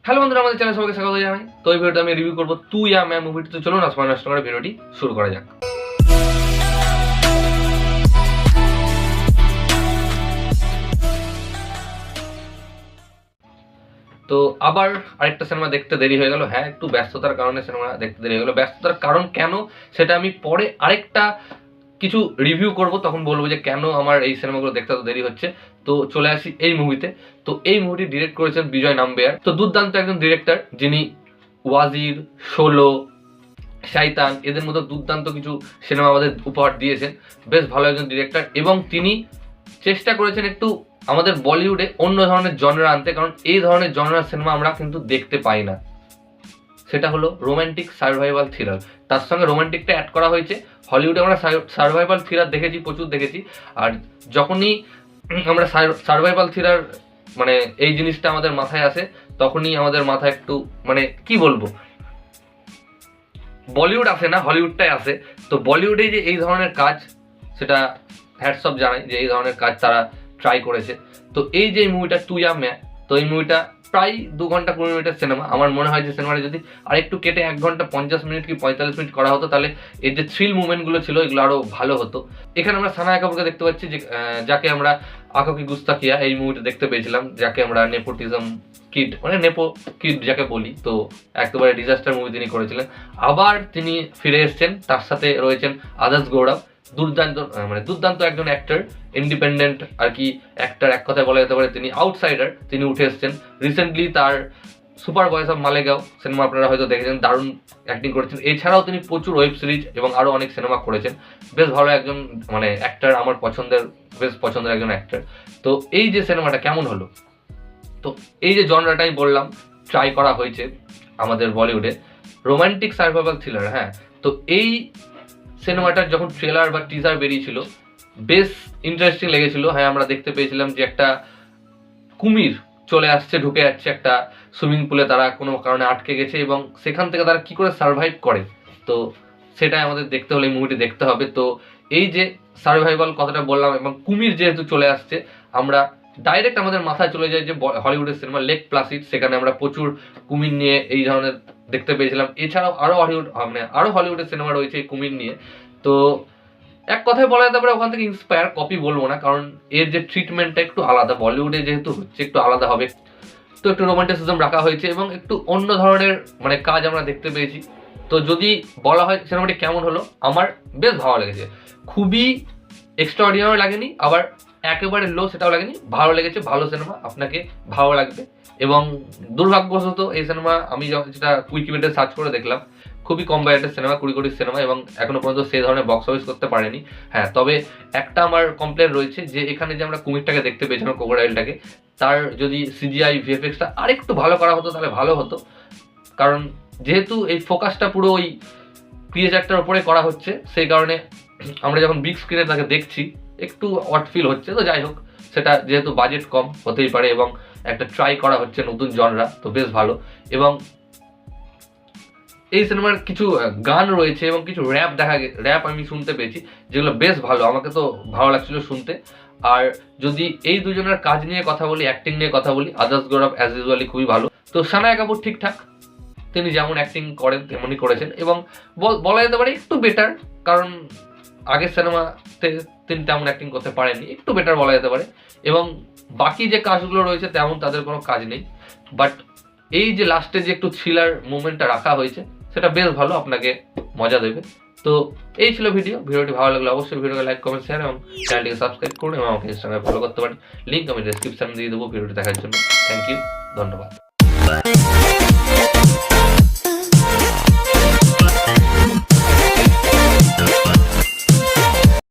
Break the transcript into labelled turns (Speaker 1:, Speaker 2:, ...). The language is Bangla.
Speaker 1: হ্যালো বন্ধুরা, আমাদের চ্যানেলে সবাইকে স্বাগত জানাই। তো এই ভিডিওতে আমি রিভিউ করবো তু ইয়া मैं মুভিটি। তো চলুন সময় নষ্ট করে ভিডিওটি শুরু করা যাক। তো আবার আরেকটা সিনেমা দেখতে দেরি হয়ে গেল। হ্যাঁ, একটু ব্যস্ততার কারণে সিনেমা দেখতে দেরি হয়ে গেল। ব্যস্ততার কারণ কেন সেটা আমি পরে আরেকটা কিছু রিভিউ করব, তখন বলবো যে কেন আমার এই সিনেমাগুলো দেখতে তো দেরি হচ্ছে। তো চলে আসি এই মুভিতে। তো এই মুভিটি ডিরেক্ট করেছেন বিজয় নাম্বিয়ার। তো দুর্দান্ত একজন ডিরেক্টর, যিনি ওয়াজির, ষোলো, শাইতান এদের মতো দুর্দান্ত কিছু সিনেমা আমাদের উপহার দিয়েছেন। বেশ ভালো একজন ডিরেক্টর, এবং তিনি চেষ্টা করেছেন একটু আমাদের বলিউডে অন্য ধরনের জনরা আনতে, কারণ এই ধরনের জনরার সিনেমা আমরা কিন্তু দেখতে পাই না। সেটা হলো রোমান্টিক সার্ভাইভাল থ্রিলার। তার সঙ্গে রোমান্টিকটা অ্যাড করা হয়েছে। হলিউডে আমরা সার্ভাইভাল থ্রিলার দেখেছি, প্রচুর দেখেছি। আর যখনই আমরা সার্ভাইভাল থ্রিলার মানে এই জিনিসটা আমাদের মাথায় আসে, তখনই আমাদের মাথায় একটু মানে কি বলবো, বলিউড আসে না, হলিউডটাই আসে। তো বলিউডে যে এই ধরনের কাজ, সেটা হ্যাটস অফ জানাই যে এই ধরনের কাজ তারা ট্রাই করেছে। তো এই যে মুভিটা তু ইয়া मैं, তো এই মুভিটা প্রায় 2 ঘন্টা 20 মিনিটের সিনেমা। আমার মনে হয় যে সিনেমাটা যদি আরেকটু কেটে 1 ঘন্টা 50 মিনিট কি 45 মিনিট করা হতো, তাহলে এর যে থ্রিল মুভমেন্টগুলো ছিল এগুলো আরও ভালো হতো। এখানে আমরা সানায়া কাপুরকে দেখতে পাচ্ছি, যে যাকে আমরা আঁখো কি গুস্তাখিয়া এই মুভিটা দেখতে পেয়েছিলাম, যাকে আমরা নেপোটিজম কিড মানে নেপো কিড যাকে বলি। তো একেবারে ডিজাস্টার মুভি তিনি করেছিলেন। আবার তিনি ফিরে এসেছেন, তার সাথে রয়েছেন আদার্স গৌরব। দুর্দান্ত একজন অ্যাক্টর, ইন্ডিপেন্ডেন্ট আর কি অ্যাক্টর, এক কথায় বলা যেতে পারে তিনি আউটসাইডার। তিনি উঠে এসেছেন রিসেন্টলি, তার সুপার বয়েস অফ মালেগাঁও সিনেমা আপনারা হয়তো দেখেছেন, দারুণ অ্যাক্টিং করেছেন। এছাড়াও তিনি প্রচুর ওয়েব সিরিজ এবং আরও অনেক সিনেমা করেছেন। বেশ ভালো একজন মানে অ্যাক্টর, আমার বেশ পছন্দের একজন অ্যাক্টর। তো এই যে সিনেমাটা কেমন হলো, তো এই যে জনরাটাই বললাম ট্রাই করা হয়েছে আমাদের বলিউডে, রোমান্টিক সার্ভাইভাল থ্রিলার। হ্যাঁ, তো এই সিনেমাটার যখন ট্রেলার বা টিজার বেরিয়েছিল, বেশ ইন্টারেস্টিং লেগেছিল। হ্যাঁ, আমরা দেখতে পেয়েছিলাম যে একটা কুমির চলে আসছে, ঢুকে যাচ্ছে একটা সুইমিং পুলে, তারা কোনো কারণে আটকে গেছে এবং সেখান থেকে তারা কি করে সার্ভাইভ করে, তো সেটাই আমাদের দেখতে হলে এই মুভিটি দেখতে হবে। তো এই যে সার্ভাইভাল কথাটা বললাম, এবং কুমির যেহেতু চলে আসছে, আমরা ডাইরেক্ট আমাদের মাথায় চলে যায় যে হলিউডের সিনেমা লেক প্লাসিড, সেখানে আমরা প্রচুর কুমির নিয়ে এই ধরনের দেখতে পেয়েছিলাম। এছাড়াও আরও হলিউডের সিনেমা রয়েছে এই কুমির নিয়ে। তো এক কথায় বলা যেতে পারে ওখান থেকে ইন্সপায়ার, কপি বলবো না, কারণ এর যে ট্রিটমেন্টটা একটু আলাদা, বলিউডে যেহেতু হচ্ছে একটু আলাদা হবে। তো একটু রোমান্টিসিজম রাখা হয়েছে এবং একটু অন্য ধরনের মানে কাজ আমরা দেখতে পেয়েছি। তো যদি বলা হয় সিনেমাটি কেমন হলো, আমার বেশ ভালো লেগেছে। খুবই এক্সট্রাঅর্ডিনারি লাগেনি, আবার একেবারে লো সেটাও লাগেনি, ভালো লেগেছে। ভালো সিনেমা, আপনাকে ভালো লাগবে। এবং দুর্ভাগ্যবশত এই সিনেমা আমি যেটা উইকিপিডিয়াতে সার্চ করে দেখলাম, খুবই কম বাজেটের সিনেমা, 20 কোটির সিনেমা, এবং এখনো পর্যন্ত সেই ধরনের বক্স অফিস করতে পারেনি। হ্যাঁ, তবে একটা আমার কমপ্লেন রয়েছে যে এখানে যে আমরা কুমিরটাকে দেখতে পেয়েছিলাম, ক্রোকোডাইলটাকে, তার যদি সিজিআই ভিএফএক্সটা আরেকটু ভালো করা হতো তাহলে ভালো হতো। কারণ যেহেতু এই ফোকাসটা পুরো ওই ক্রিয়েচারটার উপরে করা হচ্ছে, সেই কারণে আমরা যখন বিগ স্ক্রিনে তাকে দেখছি একটু অড ফিল হচ্ছে। তো যাই হোক, সেটা যেহেতু বাজেট কম হতেই পারে, এবং একটা ট্রাই করা হচ্ছে নতুন জনরা, তো বেশ ভালো। এবং এই সিনেমার কিছু গান রয়েছে এবং কিছু র্যাপ আমি শুনতে পেয়েছি, যেগুলো বেশ ভালো, আমাকে তো ভালো লাগছিল শুনতে। আর যদি এই দুজনের কাজ নিয়ে কথা বলি, অ্যাক্টিং নিয়ে কথা বলি, আদার্স গৌরব অ্যাজ ইউজুয়ালি খুবই ভালো। তো সানায়া কাপুর ঠিকঠাক, তিনি যেমন অ্যাক্টিং করেন তেমনই করেছেন, এবং বলা যেতে পারে একটু বেটার, কারণ আগের সিনেমাতে তিনি তেমন অ্যাক্টিং করতে পারেননি, একটু বেটার বলা যেতে পারে। এবং বাকি যে কাজগুলো রয়েছে তেমন তাদের কোনো কাজ নেই, বাট এই যে লাস্টে যে একটু থ্রিলার মুভমেন্টটা রাখা হয়েছে, সেটা বেশ ভালো, আপনাকে মজা দেবে। তো এই ছিল ভিডিওটি ভালো লাগলে অবশ্যই ভিডিওকে লাইক, কমেন্ট, শেয়ার এবং চ্যানেলটিকে সাবস্ক্রাইব করুন, এবং আমাকে ইনস্টাগ্রামে ফলো করতে পারেন। লিঙ্ক আমি ডেসক্রিপশনে দিয়ে দেবো ভিডিওটি দেখার জন্য। থ্যাংক ইউ, ধন্যবাদ।